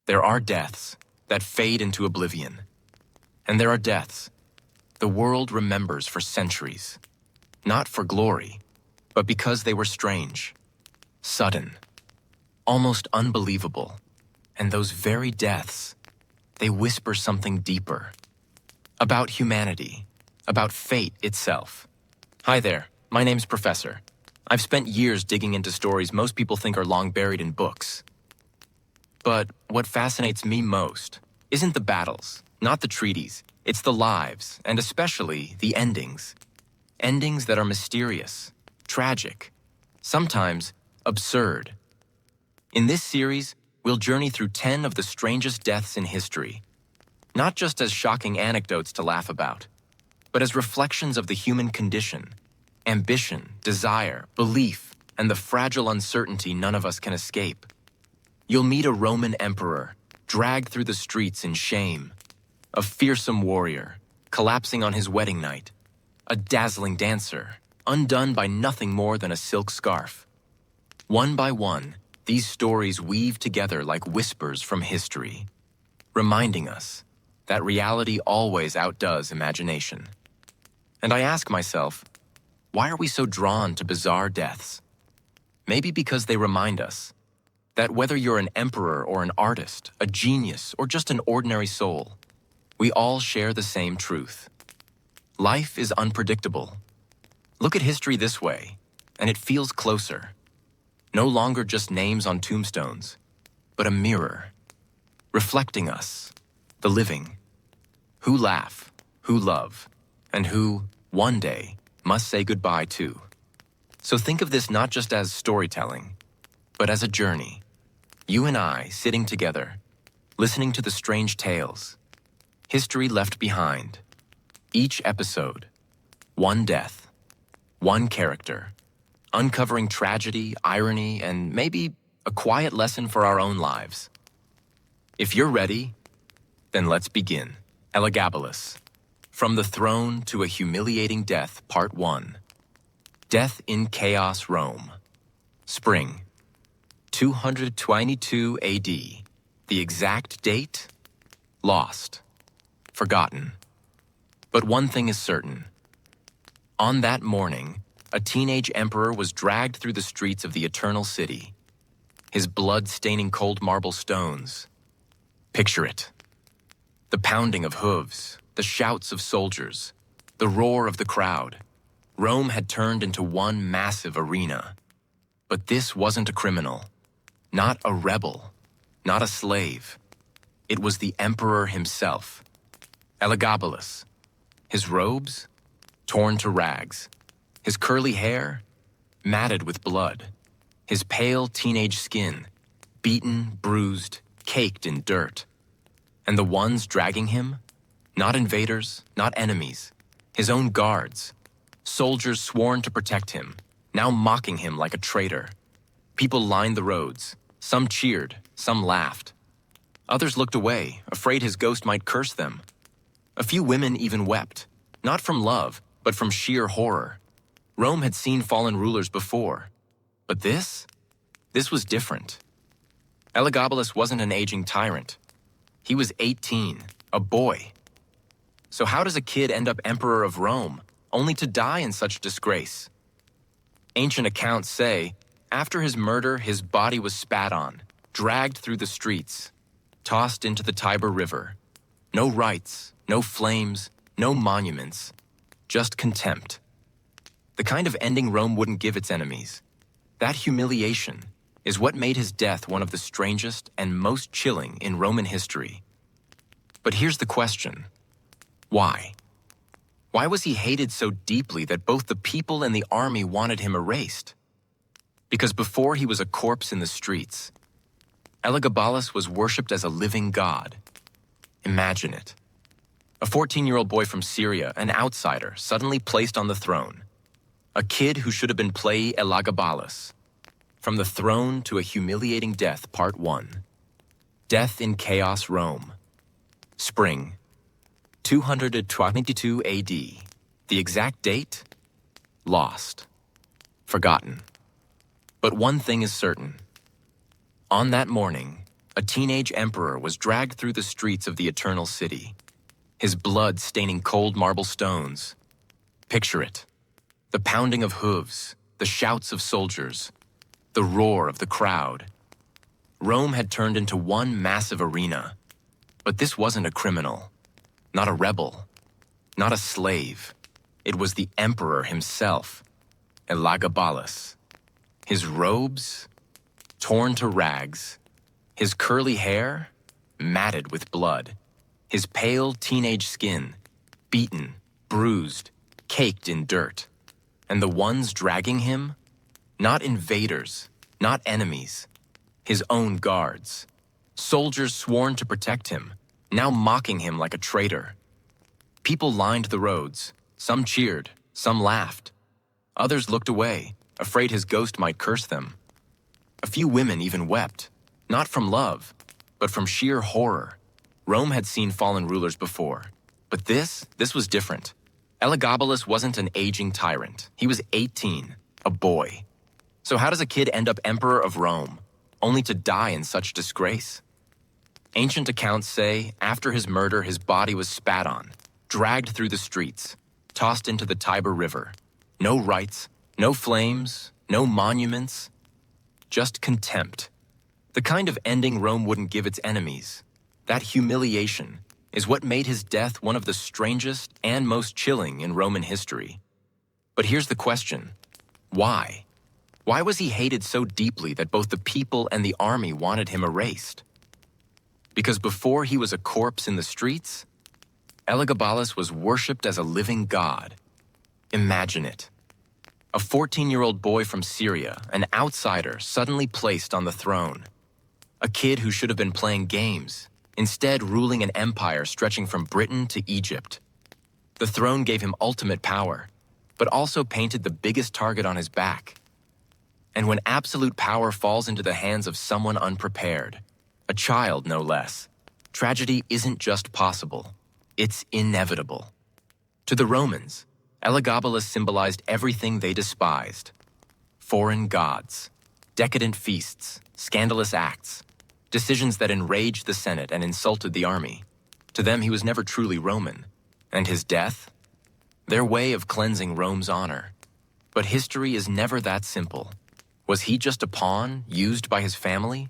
There are deaths that fade into oblivion. And there are deaths the world remembers for centuries, not for glory, but because they were strange, sudden, almost unbelievable. And those very deaths, they whisper something deeper, about humanity, about fate itself. Hi there, my name's Professor. I've spent years digging into stories most people think are long buried in books. But what fascinates me most isn't the battles, not the treaties. It's the lives, and especially the endings. Endings that are mysterious, tragic, sometimes absurd. In this series, we'll journey through 10 of the strangest deaths in history, not just as shocking anecdotes to laugh about, but as reflections of the human condition, ambition, desire, belief, and the fragile uncertainty none of us can escape. You'll meet a Roman emperor, dragged through the streets in shame, a fearsome warrior, collapsing on his wedding night, a dazzling dancer, undone by nothing more than a silk scarf. One by one, these stories weave together like whispers from history, reminding us that reality always outdoes imagination. And I ask myself, why are we so drawn to bizarre deaths? Maybe because they remind us that whether you're an emperor or an artist, a genius, or just an ordinary soul, we all share the same truth. Life is unpredictable. Look at history this way, and it feels closer. No longer just names on tombstones, but a mirror, reflecting us, the living, who laugh, who love, and who, one day, must say goodbye to. So think of this not just as storytelling, but as a journey. You and I sitting together, listening to the strange tales, history left behind. Each episode, one death, one character, uncovering tragedy, irony, and maybe a quiet lesson for our own lives. If you're ready, then let's begin. Elagabalus, From the Throne to a Humiliating Death, Part 1. Death in Chaos, Rome. Spring, 222 AD. The exact date? Lost. Forgotten. But one thing is certain. On that morning, a teenage emperor was dragged through the streets of the Eternal City, his blood staining cold marble stones. Picture it. The pounding of hooves, the shouts of soldiers, the roar of the crowd. Rome had turned into one massive arena. But this wasn't a criminal, not a rebel, not a slave. It was the emperor himself, Elagabalus. His robes, torn to rags. His curly hair, matted with blood. His pale teenage skin, beaten, bruised, caked in dirt. And the ones dragging him, not invaders, not enemies, his own guards, soldiers sworn to protect him, now mocking him like a traitor. People lined the roads. Some cheered, some laughed. Others looked away, afraid his ghost might curse them. A few women even wept, not from love, but from sheer horror. Rome had seen fallen rulers before, but this was different. Elagabalus wasn't an aging tyrant. He was 18, a boy. So how does a kid end up emperor of Rome, only to die in such disgrace? Ancient accounts say, after his murder, his body was spat on, dragged through the streets, tossed into the Tiber River. No rites, no flames, no monuments, just contempt. The kind of ending Rome wouldn't give its enemies. That humiliation is what made his death one of the strangest and most chilling in Roman history. But here's the question. Why? Why was he hated so deeply that both the people and the army wanted him erased? Because before he was a corpse in the streets, Elagabalus was worshipped as a living god. Imagine it. A 14-year-old boy from Syria, an outsider, suddenly placed on the throne. A kid who should have been Elagabalus. From the Throne to a Humiliating Death, Part 1. Death in Chaos, Rome. Spring, 222 AD. The exact date? Lost. Forgotten. But one thing is certain. On that morning, a teenage emperor was dragged through the streets of the eternal city, his blood staining cold marble stones. Picture it. The pounding of hooves, the shouts of soldiers, the roar of the crowd. Rome had turned into one massive arena. But this wasn't a criminal, not a rebel, not a slave. It was the emperor himself, Elagabalus. His robes, torn to rags, his curly hair, matted with blood, his pale teenage skin, beaten, bruised, caked in dirt. And the ones dragging him, not invaders, not enemies, his own guards. Soldiers sworn to protect him, now mocking him like a traitor. People lined the roads. Some cheered, some laughed. Others looked away, afraid his ghost might curse them. A few women even wept, not from love, but from sheer horror. Rome had seen fallen rulers before, but this was different. Elagabalus wasn't an aging tyrant. He was 18, a boy. So how does a kid end up emperor of Rome, only to die in such disgrace? Ancient accounts say after his murder, his body was spat on, dragged through the streets, tossed into the Tiber River. No rites, no flames, no monuments, just contempt. The kind of ending Rome wouldn't give its enemies. That humiliation is what made his death one of the strangest and most chilling in Roman history. But here's the question: why? Why was he hated so deeply that both the people and the army wanted him erased? Because before he was a corpse in the streets, Elagabalus was worshipped as a living god. Imagine it. A 14-year-old boy from Syria, an outsider suddenly placed on the throne. A kid who should have been playing games, instead ruling an empire stretching from Britain to Egypt. The throne gave him ultimate power, but also painted the biggest target on his back. And when absolute power falls into the hands of someone unprepared, a child no less, tragedy isn't just possible, it's inevitable. To the Romans, Elagabalus symbolized everything they despised: foreign gods, decadent feasts, scandalous acts, decisions that enraged the Senate and insulted the army. To them, he was never truly Roman. And his death? Their way of cleansing Rome's honor. But history is never that simple. Was he just a pawn used by his family?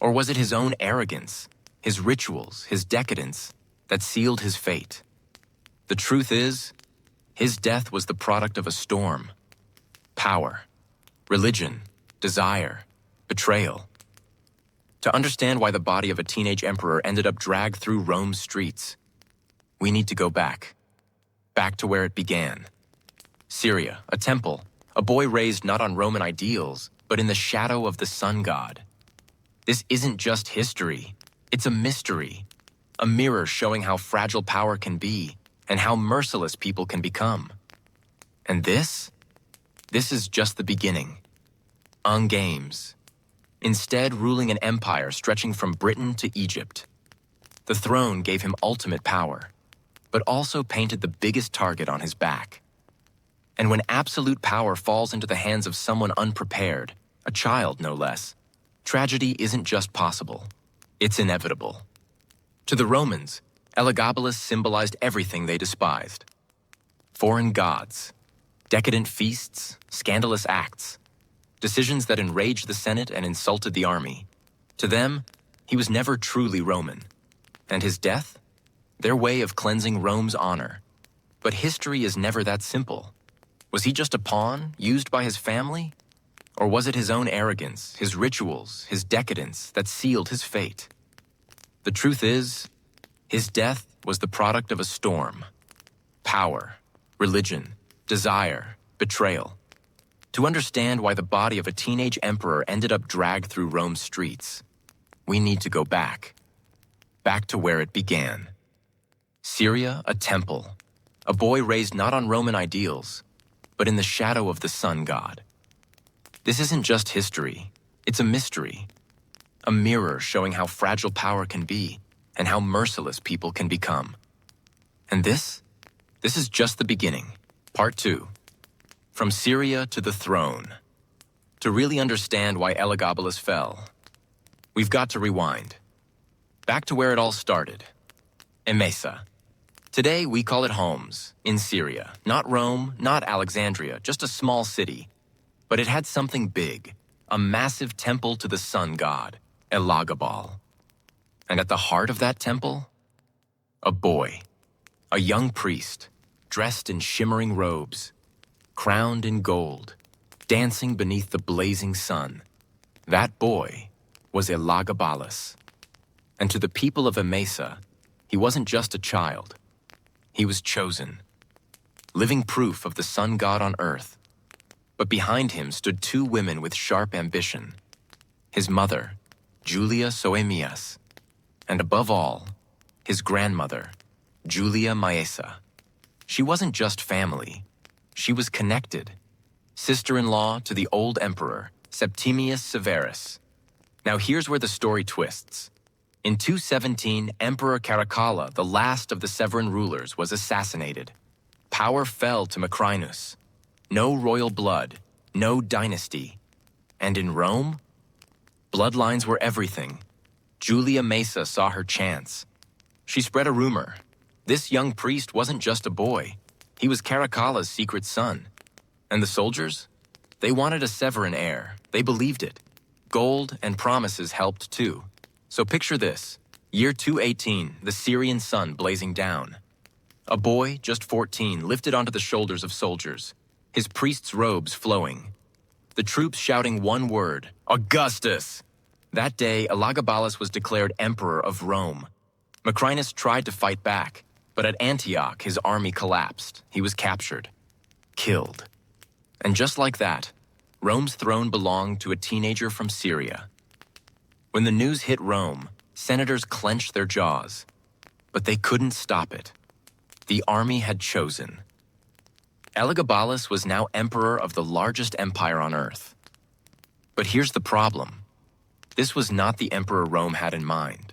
Or was it his own arrogance, his rituals, his decadence, that sealed his fate? The truth is, his death was the product of a storm. Power, religion, desire, betrayal. To understand why the body of a teenage emperor ended up dragged through Rome's streets, we need to go back to where it began. Syria, a temple, a boy raised not on Roman ideals, but in the shadow of the sun god. This isn't just history, it's a mystery, a mirror showing how fragile power can be and how merciless people can become. And this is just the beginning. Games. Instead, ruling an empire stretching from Britain to Egypt. The throne gave him ultimate power, but also painted the biggest target on his back. And when absolute power falls into the hands of someone unprepared, a child no less, tragedy isn't just possible, it's inevitable. To the Romans, Elagabalus symbolized everything they despised: foreign gods, decadent feasts, scandalous acts, decisions that enraged the Senate and insulted the army. To them, he was never truly Roman. And his death? Their way of cleansing Rome's honor. But history is never that simple. Was he just a pawn used by his family? Or was it his own arrogance, his rituals, his decadence that sealed his fate? The truth is, his death was the product of a storm. Power, religion, desire, betrayal. To understand why the body of a teenage emperor ended up dragged through Rome's streets, we need to go back to where it began. Syria, a temple, a boy raised not on Roman ideals, but in the shadow of the sun god. This isn't just history, it's a mystery, a mirror showing how fragile power can be and how merciless people can become. And this is just the beginning. Part 2. From Syria to the throne. To really understand why Elagabalus fell, we've got to rewind. back to where it all started. Emesa. Today, we call it Homs, in Syria. Not Rome, not Alexandria, just a small city. But it had something big, a massive temple to the sun god, Elagabal. And at the heart of that temple, a boy, a young priest, dressed in shimmering robes, crowned in gold, dancing beneath the blazing sun. That boy was Elagabalus. And to the people of Emesa, he wasn't just a child. He was chosen, living proof of the sun god on earth. But behind him stood two women with sharp ambition. His mother, Julia Soemias, and above all, his grandmother, Julia Maesa. She wasn't just family. She was connected. Sister-in-law to the old emperor, Septimius Severus. Now here's where the story twists. In 217, Emperor Caracalla, the last of the Severan rulers, was assassinated. Power fell to Macrinus. No royal blood, no dynasty. And in Rome, bloodlines were everything. Julia Maesa saw her chance. She spread a rumor. This young priest wasn't just a boy. He was Caracalla's secret son. And the soldiers? They wanted a Severan heir. They believed it. Gold and promises helped too. So picture this. Year 218, the Syrian sun blazing down. A boy, just 14, lifted onto the shoulders of soldiers, his priest's robes flowing. The troops shouting one word, Augustus! That day, Elagabalus was declared emperor of Rome. Macrinus tried to fight back, but at Antioch, his army collapsed. He was captured, killed. And just like that, Rome's throne belonged to a teenager from Syria. When the news hit Rome, senators clenched their jaws. But they couldn't stop it. The army had chosen. Elagabalus was now emperor of the largest empire on earth. But here's the problem. This was not the emperor Rome had in mind.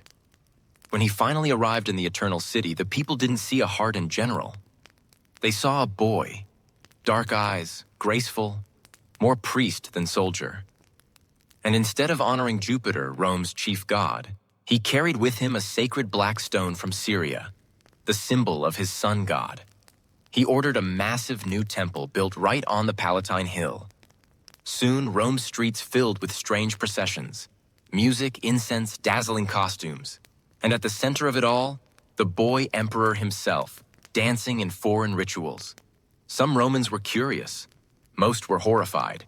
When he finally arrived in the Eternal City, the people didn't see a hardened general. They saw a boy, dark eyes, graceful, more priest than soldier. And instead of honoring Jupiter, Rome's chief god, he carried with him a sacred black stone from Syria, the symbol of his sun god. He ordered a massive new temple built right on the Palatine Hill. Soon, Rome's streets filled with strange processions, music, incense, dazzling costumes. And at the center of it all, the boy emperor himself, dancing in foreign rituals. Some Romans were curious. Most were horrified.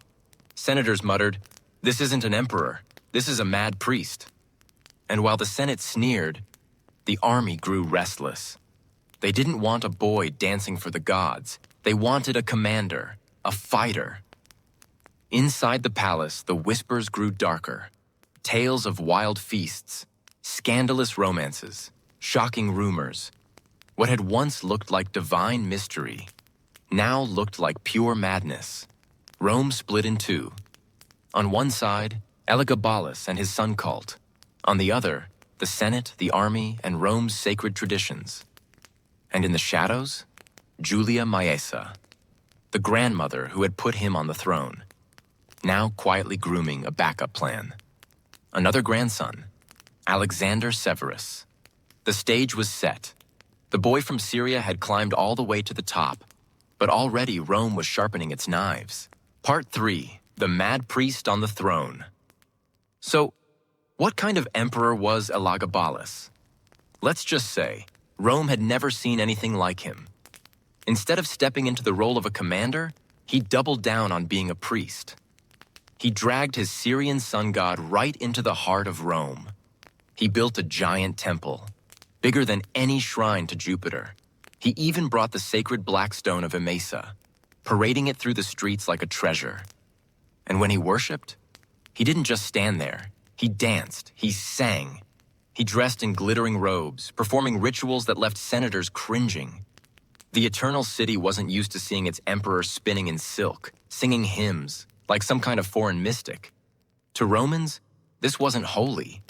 Senators muttered, "This isn't an emperor. This is a mad priest." And while the Senate sneered, the army grew restless. They didn't want a boy dancing for the gods. They wanted a commander, a fighter. Inside the palace, the whispers grew darker. Tales of wild feasts, scandalous romances, shocking rumors. What had once looked like divine mystery now looked like pure madness. Rome split in two. On one side, Elagabalus and his sun cult. On the other, the Senate, the army, and Rome's sacred traditions. And in the shadows, Julia Maesa, the grandmother who had put him on the throne, now quietly grooming a backup plan. Another grandson, Alexander Severus. The stage was set. The boy from Syria had climbed all the way to the top, but already Rome was sharpening its knives. Part 3, the mad priest on the throne. So, what kind of emperor was Elagabalus? Let's just say, Rome had never seen anything like him. Instead of stepping into the role of a commander, he doubled down on being a priest. He dragged his Syrian sun god right into the heart of Rome. He built a giant temple, bigger than any shrine to Jupiter. He even brought the sacred black stone of Emesa, parading it through the streets like a treasure. And when he worshipped, he didn't just stand there. He danced, he sang. He dressed in glittering robes, performing rituals that left senators cringing. The Eternal City wasn't used to seeing its emperor spinning in silk, singing hymns, like some kind of foreign mystic. To Romans, this wasn't holy.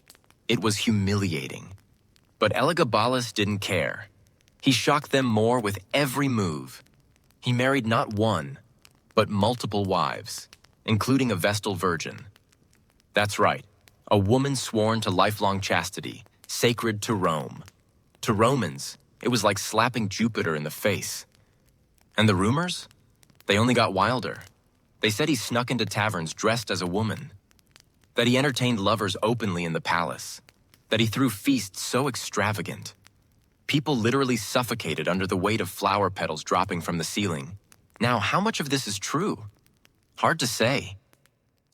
It was humiliating. But Elagabalus didn't care. He shocked them more with every move. He married not one, but multiple wives, including a Vestal virgin. That's right, a woman sworn to lifelong chastity, sacred to Rome. To Romans, it was like slapping Jupiter in the face. And the rumors? They only got wilder. They said he snuck into taverns dressed as a woman, that he entertained lovers openly in the palace, that he threw feasts so extravagant. People literally suffocated under the weight of flower petals dropping from the ceiling. Now, how much of this is true? Hard to say.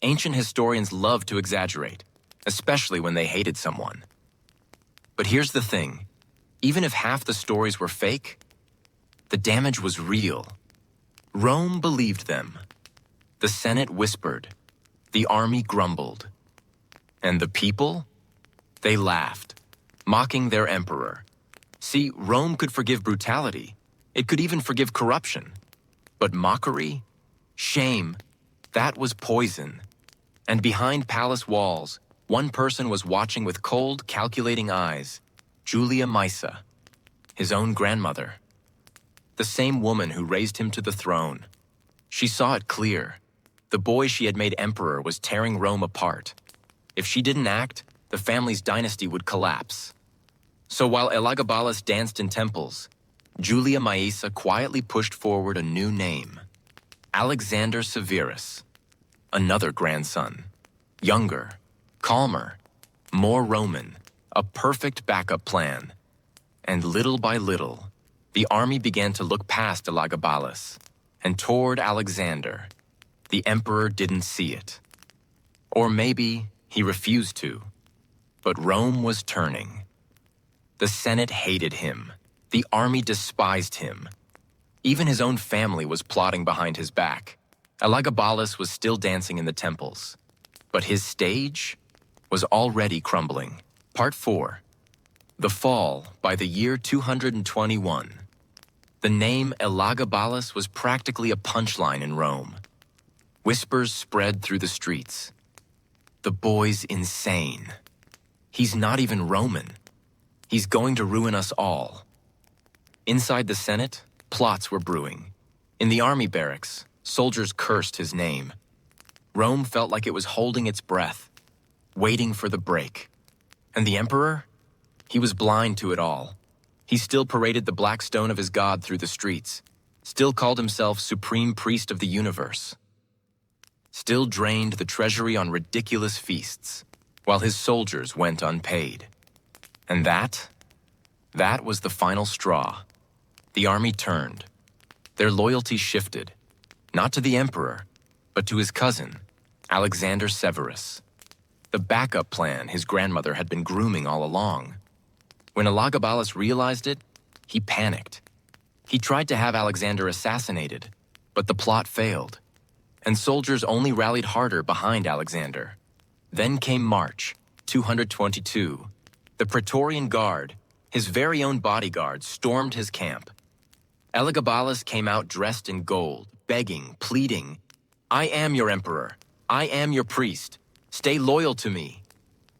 Ancient historians love to exaggerate, especially when they hated someone. But here's the thing. Even if half the stories were fake, the damage was real. Rome believed them. The Senate whispered. The army grumbled. And the people? They laughed, mocking their emperor. See, Rome could forgive brutality. It could even forgive corruption. But mockery? Shame? That was poison. And behind palace walls, one person was watching with cold, calculating eyes. Julia Maesa, his own grandmother. The same woman who raised him to the throne. She saw it clear. The boy she had made emperor was tearing Rome apart. If she didn't act, the family's dynasty would collapse. So while Elagabalus danced in temples, Julia Maesa quietly pushed forward a new name. Alexander Severus. Another grandson. Younger, calmer, more Roman. A perfect backup plan. And little by little, the army began to look past Elagabalus and toward Alexander. The emperor didn't see it. Or maybe he refused to. But Rome was turning. The Senate hated him. The army despised him. Even his own family was plotting behind his back. Elagabalus was still dancing in the temples. But his stage was already crumbling. Part 4. The Fall by the year 221. The name Elagabalus was practically a punchline in Rome. Whispers spread through the streets. The boy's insane. He's not even Roman. He's going to ruin us all. Inside the Senate, plots were brewing. In the army barracks, soldiers cursed his name. Rome felt like it was holding its breath, waiting for the break. And the emperor? He was blind to it all. He still paraded the black stone of his god through the streets, still called himself supreme priest of the universe, still drained the treasury on ridiculous feasts, while his soldiers went unpaid. And that was the final straw. The army turned. Their loyalty shifted, not to the emperor, but to his cousin, Alexander Severus. The backup plan his grandmother had been grooming all along. When Elagabalus realized it, he panicked. He tried to have Alexander assassinated, but the plot failed, and soldiers only rallied harder behind Alexander. Then came March 222. The Praetorian Guard, his very own bodyguard, stormed his camp. Elagabalus came out dressed in gold, begging, pleading, "I am your emperor. I am your priest. Stay loyal to me."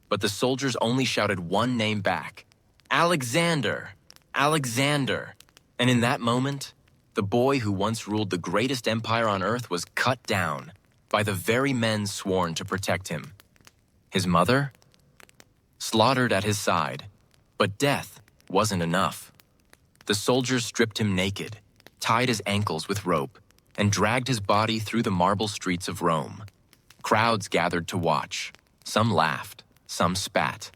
But the soldiers only shouted one name back. Alexander! Alexander! And in that moment, the boy who once ruled the greatest empire on earth was cut down by the very men sworn to protect him. His mother? Slaughtered at his side. But death wasn't enough. The soldiers stripped him naked, tied his ankles with rope, and dragged his body through the marble streets of Rome. Crowds gathered to watch. Some laughed, some spat.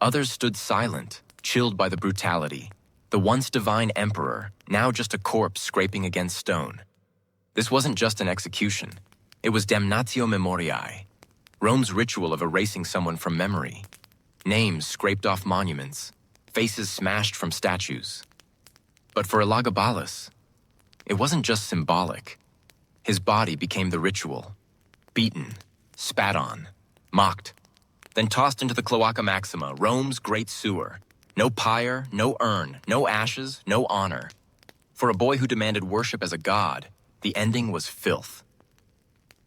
Others stood silent, chilled by the brutality. The once divine emperor, now just a corpse scraping against stone. This wasn't just an execution. It was Damnatio memoriae, Rome's ritual of erasing someone from memory. Names scraped off monuments, faces smashed from statues. But for Elagabalus, it wasn't just symbolic. His body became the ritual. Beaten, spat on, mocked, then tossed into the Cloaca Maxima, Rome's great sewer. No pyre, no urn, no ashes, no honor. For a boy who demanded worship as a god, the ending was filth.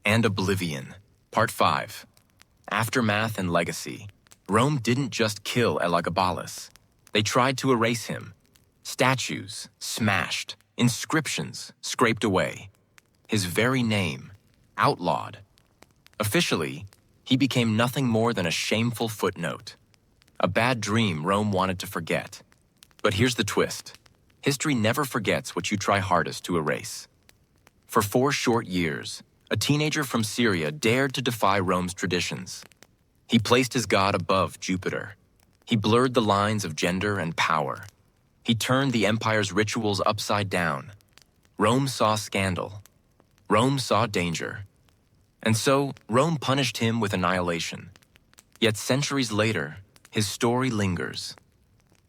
And oblivion. Part 5. Aftermath and legacy. Rome didn't just kill Elagabalus. They tried to erase him. Statues smashed, inscriptions scraped away. His very name outlawed. Officially, he became nothing more than a shameful footnote. a bad dream Rome wanted to forget. But here's the twist. History never forgets what you try hardest to erase. For 4 short years, a teenager from Syria dared to defy Rome's traditions. He placed his god above Jupiter. He blurred the lines of gender and power. He turned the empire's rituals upside down. Rome saw scandal. Rome saw danger. And so, Rome punished him with annihilation. Yet centuries later, his story lingers.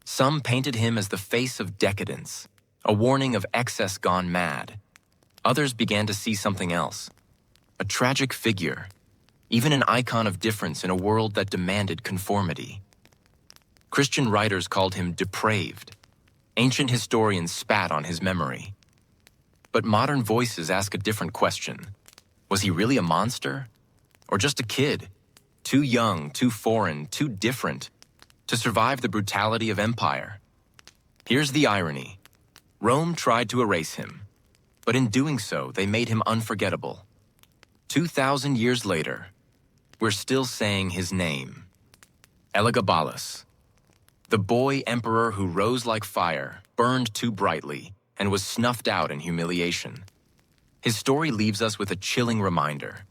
Some painted him as the face of decadence, a warning of excess gone mad. Others began to see something else. A tragic figure, even an icon of difference in a world that demanded conformity. Christian writers called him depraved. Ancient historians spat on his memory. But modern voices ask a different question. Was he really a monster? Or just a kid? Too young, too foreign, too different to survive the brutality of empire? Here's the irony. Rome tried to erase him, but in doing so, they made him unforgettable. 2,000 years later, we're still saying his name. Elagabalus. The boy emperor who rose like fire, burned too brightly, and was snuffed out in humiliation. His story leaves us with a chilling reminder.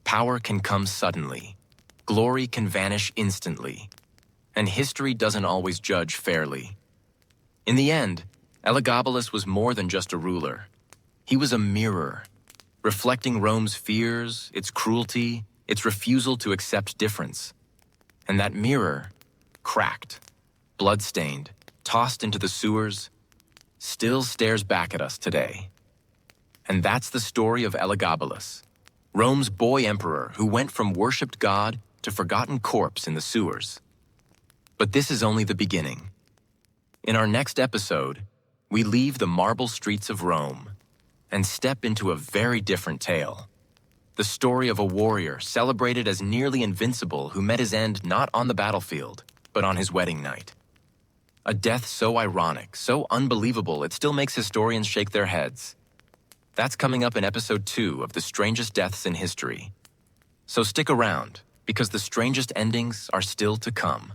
Power can come suddenly. Glory can vanish instantly. And history doesn't always judge fairly. In the end, Elagabalus was more than just a ruler. He was a mirror, reflecting Rome's fears, its cruelty, its refusal to accept difference. And that mirror, cracked, blood-stained, tossed into the sewers, still stares back at us today. And that's the story of Elagabalus, Rome's boy emperor who went from worshipped god to forgotten corpse in the sewers. But this is only the beginning. In our next episode, we leave the marble streets of Rome and step into a very different tale. The story of a warrior celebrated as nearly invincible who met his end not on the battlefield, but on his wedding night. A death so ironic, so unbelievable, it still makes historians shake their heads. That's coming up in episode 2 of The Strangest Deaths in History. So stick around, because the strangest endings are still to come.